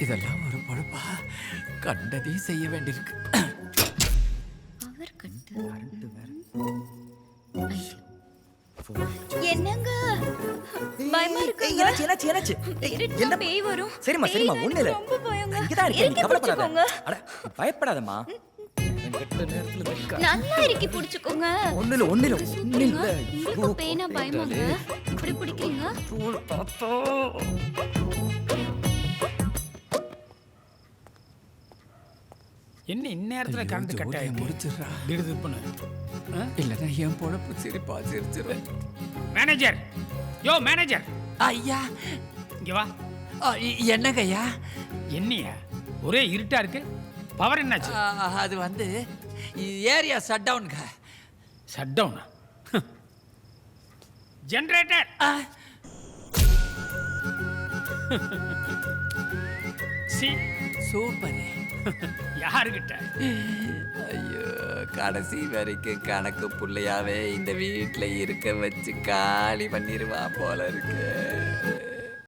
இதெல்லாம் ஒரு பொழப்பா? கண்டதையும் செய்ய வேண்டியிருக்கு. Power cut. கரண்ட் வேற. என்னங்க பயமா இருக்குங்க. என்னாச்சு? என்ன பேய் வரும்? சரிம்மா ஒண்ணு இல்ல. ரொம்ப பயங்க. இங்கதான் இருக்கேன், நீ கவலைப்படாத. புடிச்சுக்கோங்க. அட பயப்படாதம்மா. கெட்ட நேரத்துல நல்லா இறுக்கி புடிச்சுக்கோங்க. ஒண்ணு இல்ல. உங்களுக்கு பேய்னா பயமாங்க? இப்படி பிடிக்கிறீங்க? என்ன இந்நேரத்துல கரண்ட் கட் ஆயிருக்கு? முடிச்சிடுறா. திடுதிப்புன்னு. இல்லைன்னா என் பொழப்பு சிரிச்சிரும். மேனேஜர், யோ மேனேஜர், ஐயா, இங்க வா. என்னங்க ஐயா? என்னையா ஒரே இருட்டா இருக்கு? பவர் என்னாச்சு? அது வந்து ஏரியா ஷட் டவுனுங்க. ஷட் டவுனா? ஜெனரேட்டர். சி சூப்பர். யாருக்கிட்ட? ஐயோ, கடைசி வரைக்கும் கணக்கு புள்ளையாவே இந்த வீட்டில் இருக்க வச்சு காலி பண்ணிடுவா போல இருக்கு.